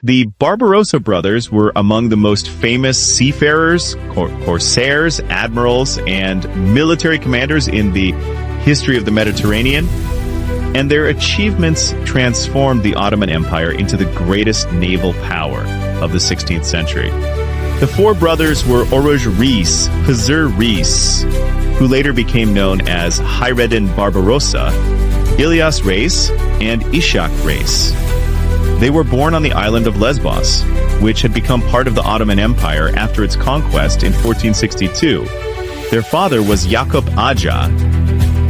The Barbrossa brothers were among the most famous seafarers, corsairs, admirals, and military commanders in the history of the Mediterranean, and their achievements transformed the Ottoman Empire into the greatest naval power of the 16th century. The four brothers were Oruj Reis, Hızır Reis, who later became known as Hayreddin Barbrossa, Ilyas Reis, and Ishak Reis. They were born on the island of Lesbos, which had become part of the Ottoman Empire after its conquest in 1462. Their father was Yakup Aja,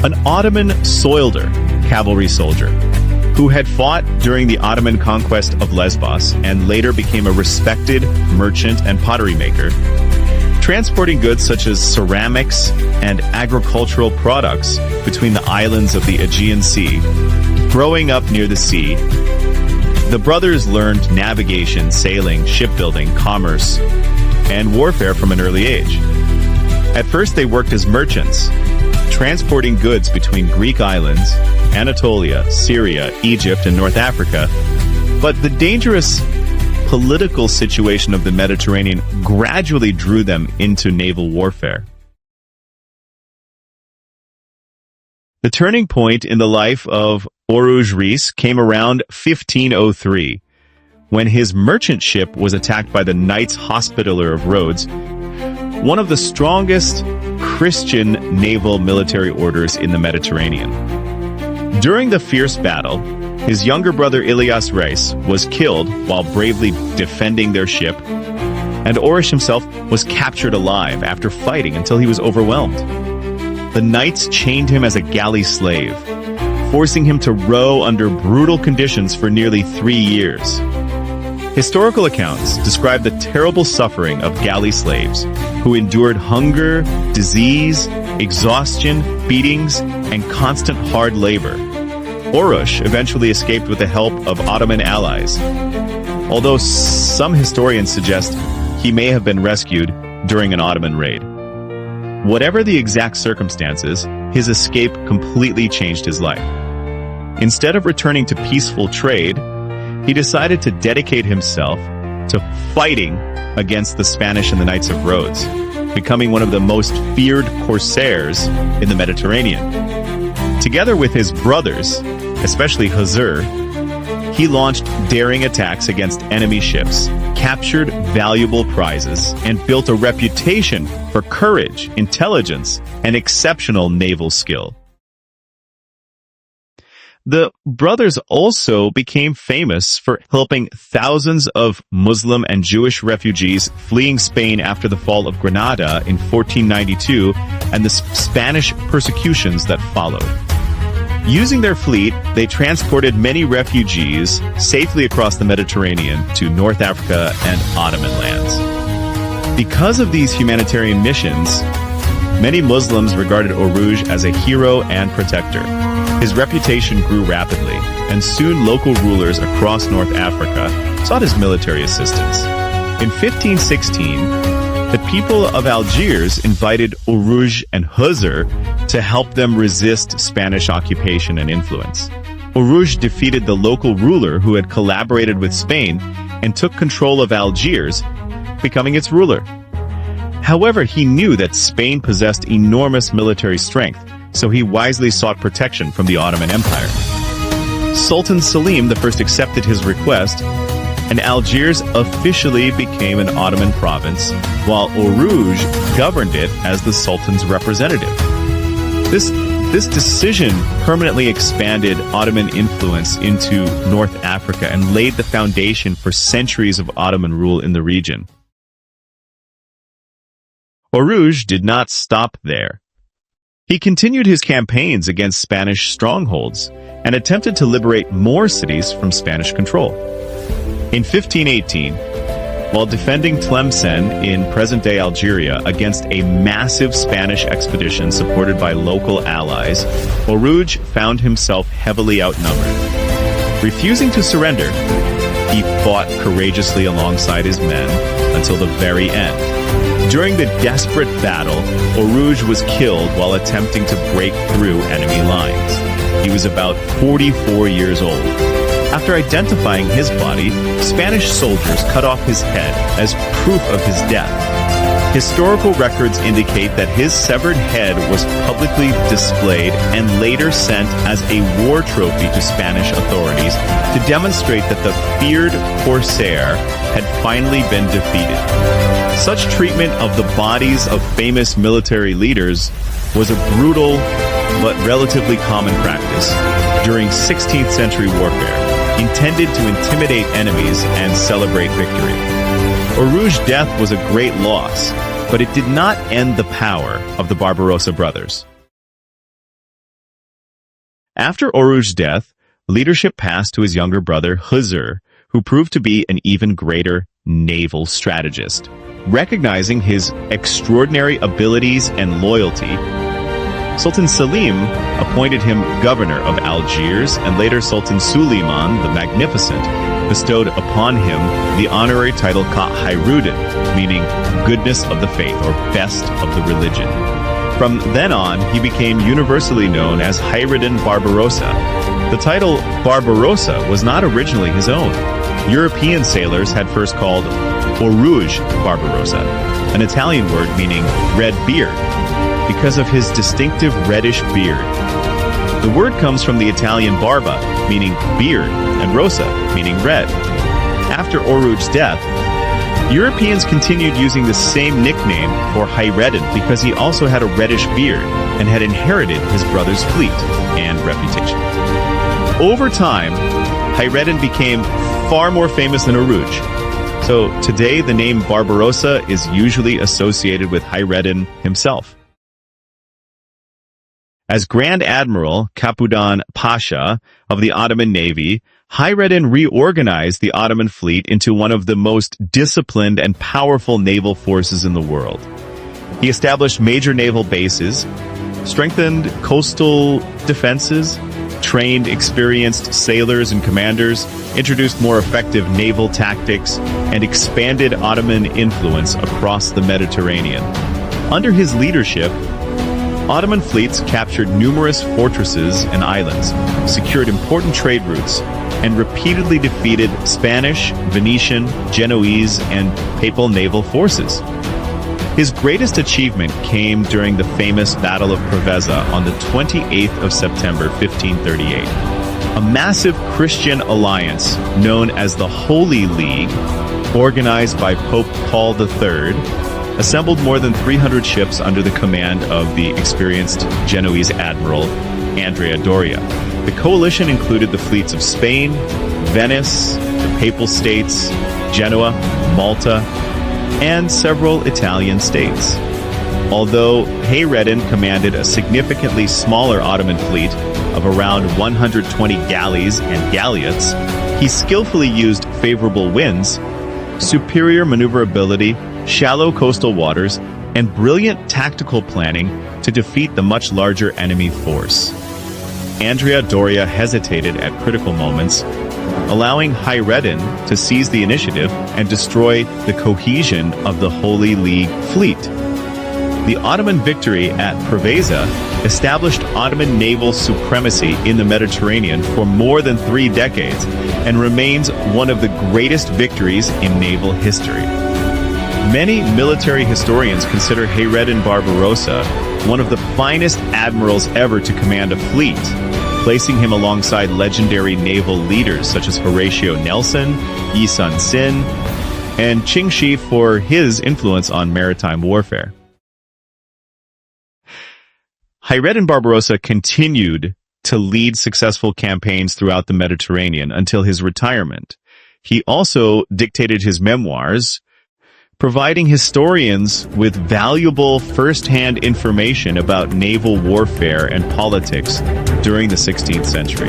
an Ottoman soilder, cavalry soldier, who had fought during the Ottoman conquest of Lesbos and later became a respected merchant and pottery maker, transporting goods such as ceramics and agricultural products between the islands of the Aegean Sea. Growing up near the sea, the brothers learned navigation, sailing, shipbuilding, commerce, and warfare from an early age. At first, they worked as merchants, transporting goods between Greek islands, Anatolia, Syria, Egypt, and North Africa. But the dangerous political situation of the Mediterranean gradually drew them into naval warfare. The turning point in the life of Oruj Reis came around 1503, when his merchant ship was attacked by the Knights Hospitaller of Rhodes, one of the strongest Christian naval military orders in the Mediterranean. During the fierce battle, his younger brother Ilyas Reis was killed while bravely defending their ship, and Oruj himself was captured alive after fighting until he was overwhelmed. The knights chained him as a galley slave, forcing him to row under brutal conditions for nearly 3 years. Historical accounts describe the terrible suffering of galley slaves who endured hunger, disease, exhaustion, beatings, and constant hard labor. Oruj eventually escaped with the help of Ottoman allies, although some historians suggest he may have been rescued during an Ottoman raid. Whatever the exact circumstances, his escape completely changed his life. Instead of returning to peaceful trade, he decided to dedicate himself to fighting against the Spanish and the Knights of Rhodes, becoming one of the most feared corsairs in the Mediterranean. Together with his brothers, especially Hızır, he launched daring attacks against enemy ships, captured valuable prizes, and built a reputation for courage, intelligence, and exceptional naval skill. The brothers also became famous for helping thousands of Muslim and Jewish refugees fleeing Spain after the fall of Granada in 1492 and the Spanish persecutions that followed. Using their fleet, they transported many refugees safely across the Mediterranean to North Africa and Ottoman lands. Because of these humanitarian missions, many Muslims regarded Oruj as a hero and protector. His reputation grew rapidly, and soon local rulers across North Africa sought his military assistance. In 1516, the people of Algiers invited Oruj and Hızır to help them resist Spanish occupation and influence. Oruj defeated the local ruler who had collaborated with Spain and took control of Algiers, becoming its ruler. However, he knew that Spain possessed enormous military strength, so he wisely sought protection from the Ottoman Empire. Sultan Selim I accepted his request, and Algiers officially became an Ottoman province, while Oruj governed it as the Sultan's representative. This decision permanently expanded Ottoman influence into North Africa and laid the foundation for centuries of Ottoman rule in the region. Oruj did not stop there. He continued his campaigns against Spanish strongholds and attempted to liberate more cities from Spanish control. In 1518, while defending Tlemcen in present-day Algeria against a massive Spanish expedition supported by local allies, Oruj found himself heavily outnumbered. Refusing to surrender, he fought courageously alongside his men until the very end. During the desperate battle, Oruj was killed while attempting to break through enemy lines. He was about 44 years old. After identifying his body, Spanish soldiers cut off his head as proof of his death. Historical records indicate that his severed head was publicly displayed and later sent as a war trophy to Spanish authorities to demonstrate that the feared corsair had finally been defeated. Such treatment of the bodies of famous military leaders was a brutal but relatively common practice during 16th century warfare, intended to intimidate enemies and celebrate victory. Orouge's death was a great loss, but it did not end the power of the Barbrossa brothers. After Orouge's death, leadership passed to his younger brother Huzur, who proved to be an even greater naval strategist. Recognizing his extraordinary abilities and loyalty, Sultan Selim appointed him governor of Algiers, and later Sultan Suleiman the Magnificent bestowed upon him the honorary title Ka Hayruddin, meaning goodness of the faith or best of the religion. From then on, he became universally known as Hayreddin Barbrossa. The title Barbrossa was not originally his own. European sailors had first called Orouge Barbrossa, an Italian word meaning red beard, because of his distinctive reddish beard. The word comes from the Italian barba, meaning beard, and rossa, meaning red. After Orouge's death, Europeans continued using the same nickname for Hayreddin because he also had a reddish beard and had inherited his brother's fleet and reputation. Over time, Hayreddin became far more famous than Orouge. So today, the name Barbrossa is usually associated with Hayreddin himself. As Grand Admiral Capudan Pasha of the Ottoman Navy, Hayreddin reorganized the Ottoman fleet into one of the most disciplined and powerful naval forces in the world. He established major naval bases, strengthened coastal defenses, trained experienced sailors and commanders, introduced more effective naval tactics, and expanded Ottoman influence across the Mediterranean. Under his leadership, Ottoman fleets captured numerous fortresses and islands, secured important trade routes, and repeatedly defeated Spanish, Venetian, Genoese, and Papal naval forces. His greatest achievement came during the famous Battle of Preveza on the 28th of September, 1538. A massive Christian alliance known as the Holy League, organized by Pope Paul III, assembled more than 300 ships under the command of the experienced Genoese admiral Andrea Doria. The coalition included the fleets of Spain, Venice, the Papal States, Genoa, Malta, and several Italian states. Although Hayreddin commanded a significantly smaller Ottoman fleet of around 120 galleys and galleots, he skillfully used favorable winds, superior maneuverability, shallow coastal waters, and brilliant tactical planning to defeat the much larger enemy force. Andrea Doria hesitated at critical moments, allowing Hayreddin to seize the initiative and destroy the cohesion of the Holy League fleet. The Ottoman victory at Preveza established Ottoman naval supremacy in the Mediterranean for more than 3 decades and remains one of the greatest victories in naval history. Many military historians consider Hayreddin Barbrossa one of the finest admirals ever to command a fleet, placing him alongside legendary naval leaders such as Horatio Nelson, Yi Sun Sin, and Qing Shi for his influence on maritime warfare. Hayreddin Barbrossa continued to lead successful campaigns throughout the Mediterranean until his retirement. He also dictated his memoirs, providing historians with valuable first-hand information about naval warfare and politics during the 16th century.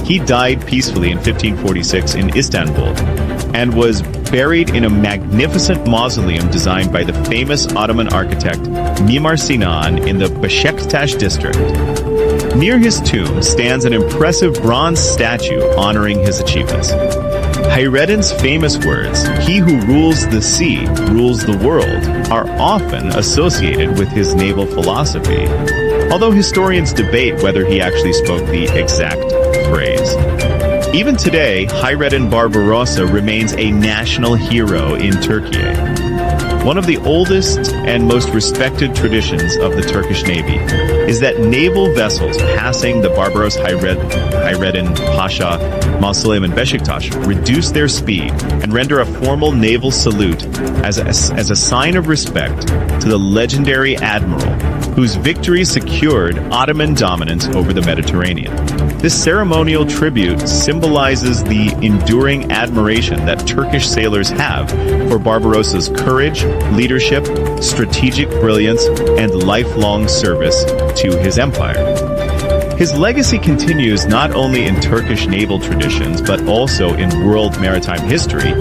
He died peacefully in 1546 in Istanbul and was buried in a magnificent mausoleum designed by the famous Ottoman architect Mimar Sinan in the Beşiktaş district. Near his tomb stands an impressive bronze statue honoring his achievements. Hayreddin's famous words, "He who rules the sea rules the world," are often associated with his naval philosophy, although historians debate whether he actually spoke the exact phrase. Even today, Hayreddin Barbrossa remains a national hero in Turkey. One of the oldest and most respected traditions of the Turkish Navy is that naval vessels passing the Barbaros Hayreddin Pasha Mausoleum in Beşiktaş reduce their speed and render a formal naval salute as a sign of respect to the legendary admiral whose victory secured Ottoman dominance over the Mediterranean. This ceremonial tribute symbolizes the enduring admiration that Turkish sailors have for Barbarossa's courage, leadership, strategic brilliance, and lifelong service to his empire. His legacy continues not only in Turkish naval traditions, but also in world maritime history,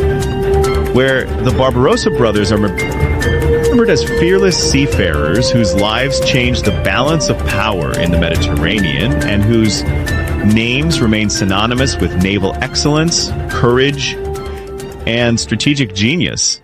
where the Barbarossa brothers are remembered as fearless seafarers whose lives changed the balance of power in the Mediterranean and whose names remain synonymous with naval excellence, courage, and strategic genius.